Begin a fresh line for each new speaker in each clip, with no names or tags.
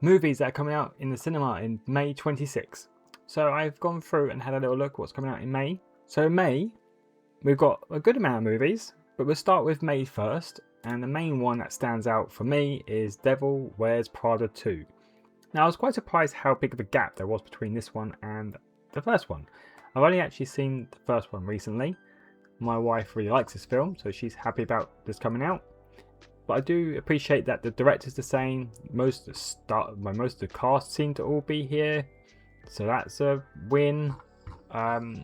movies that are coming out in the cinema in May 26. So I've gone through and had a little look at what's coming out in May. So in May, we've got a good amount of movies, but we'll start with May 1st. And the main one that stands out for me is Devil Wears Prada 2. Now, I was quite surprised how big of a gap there was between this one and the first one. I've only actually seen the first one recently. My wife really likes this film, so she's happy about this coming out. But I do appreciate that the director's the same. Most of the cast seem to all be here, so that's a win. So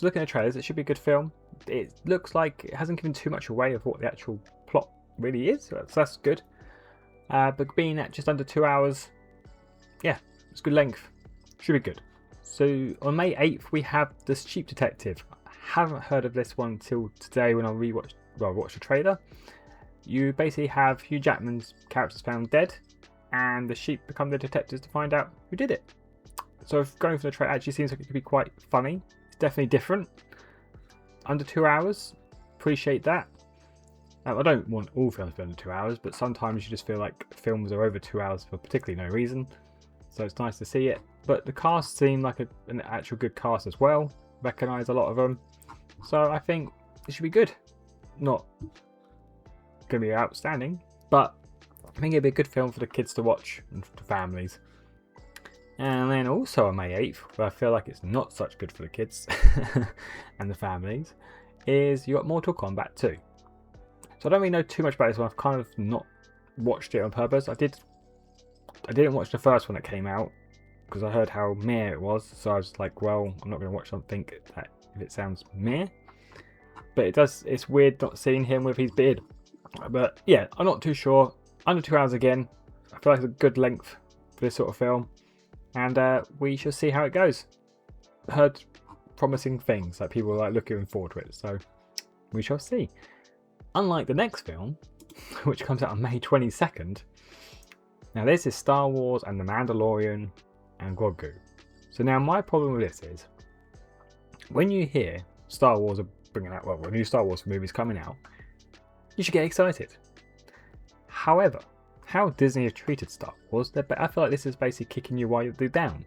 looking at the trailers, it should be a good film. It looks like it hasn't given too much away of what the actual plot really is, so that's good. But being at just under 2 hours, yeah, it's good length. Should be good. So on May 8th, we have The Sheep Detective. I haven't heard of this one until today when I watched the trailer. You basically have Hugh Jackman's characters found dead, and the sheep become the detectives to find out who did it. So going for the trailer actually seems like it could be quite funny. It's definitely different. Under 2 hours, appreciate that. I don't want all films to be under 2 hours, but sometimes you just feel like films are over 2 hours for particularly no reason. So it's nice to see it. But the cast seem like an actual good cast as well. Recognise a lot of them. So I think it should be good. Not going to be outstanding, but I think it'd be a good film for the kids to watch and for families. And then also on May 8th, where I feel like it's not such good for the kids and the families, is you got Mortal Kombat 2. So I don't really know too much about this one. I've kind of not watched it on purpose. I didn't watch the first one that came out because I heard how meh it was. So I was like, well, I'm not going to watch something that if it sounds meh. But it's weird not seeing him with his beard. But yeah, I'm not too sure. Under 2 hours again. I feel like it's a good length for this sort of film. And we shall see how it goes. Heard promising things that people are like looking forward to it. So we shall see. Unlike the next film, which comes out on May 22nd. Now this is Star Wars and The Mandalorian and Grogu. So now my problem with this is, when you hear Star Wars are bringing out, well, a new Star Wars movie's coming out, you should get excited. However, how Disney have treated Star Wars, I feel like this is basically kicking you while you're down.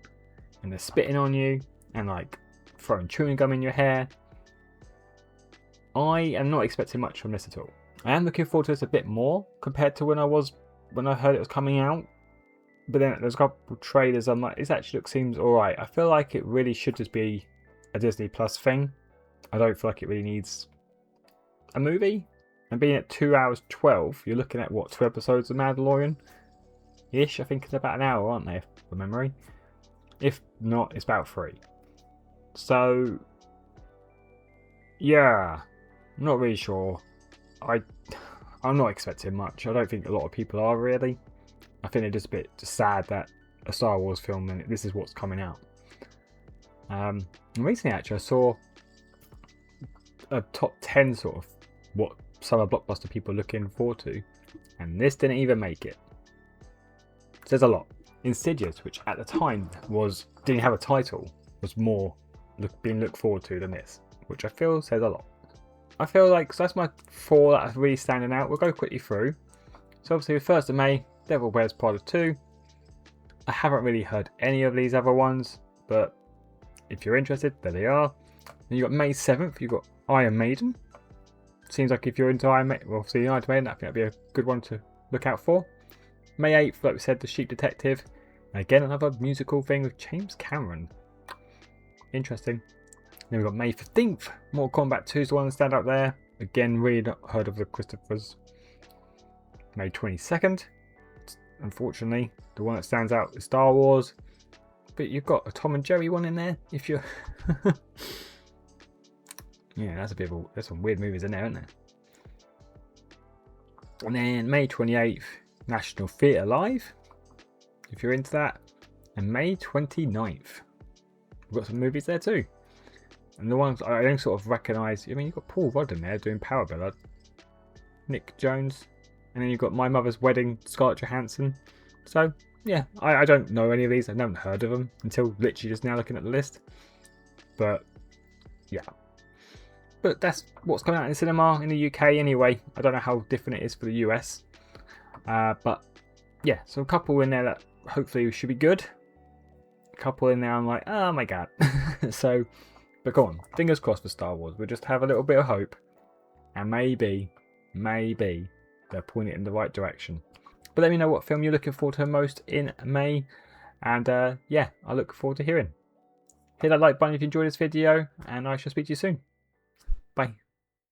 And they're spitting on you and like throwing chewing gum in your hair. I am not expecting much from this at all. I am looking forward to this a bit more compared to when I heard it was coming out. But then there's a couple trailers, I'm like, seems alright. I feel like it really should just be a Disney Plus thing. I don't feel like it really needs a movie. And being at 2 hours 12, you're looking at what, 2 episodes of Mandalorian? Ish, I think it's about an hour, aren't they, from memory? If not, it's about 3. So, yeah, I'm not really sure. I'm not expecting much. I don't think a lot of people are really. I think they're just a bit sad that a Star Wars film and this is what's coming out. And recently, actually, I saw a top 10 sort of what summer blockbuster people are looking forward to, and this didn't even make it. Says a lot. Insidious, which at the time didn't have a title, was more being looked forward to than this, which I feel says a lot. I feel like, so that's my 4 that are really standing out. We'll go quickly through. So obviously, the 1st of May, Devil Wears Prada 2. I haven't really heard any of these other ones, but if you're interested, there they are. Then you got May 7th, you've got Iron Maiden. Seems like if you're into Iron Maiden, well, obviously Iron Maiden, I think that'd be a good one to look out for. May 8th, like we said, The Sheep Detective. And again, another musical thing with James Cameron. Interesting. Then we've got May 15th. Mortal Kombat 2 is the one that stand out there. Again, really not heard of the Christophers. May 22nd. Unfortunately, the one that stands out is Star Wars. But you've got a Tom and Jerry one in there. If you're... yeah, there's some weird movies in there, isn't there? And then May 28th, National Theatre Live. If you're into that. And May 29th. We've got some movies there too. And the ones I don't sort of recognise, I mean, you've got Paul Rudd in there doing Power Ballad, Nick Jones, and then you've got My Mother's Wedding, Scarlett Johansson. So, yeah, I don't know any of these. I haven't heard of them until literally just now looking at the list. But, yeah. But that's what's coming out in the cinema in the UK anyway. I don't know how different it is for the US. But yeah, so a couple in there that hopefully should be good. A couple in there I'm like, oh my god. So, but go on, fingers crossed for Star Wars. We'll just have a little bit of hope, and maybe they'll point it in the right direction. But let me know what film you're looking forward to most in May, and yeah, I look forward to hearing. Hit that like button if you enjoyed this video, and I shall speak to you soon. Bye.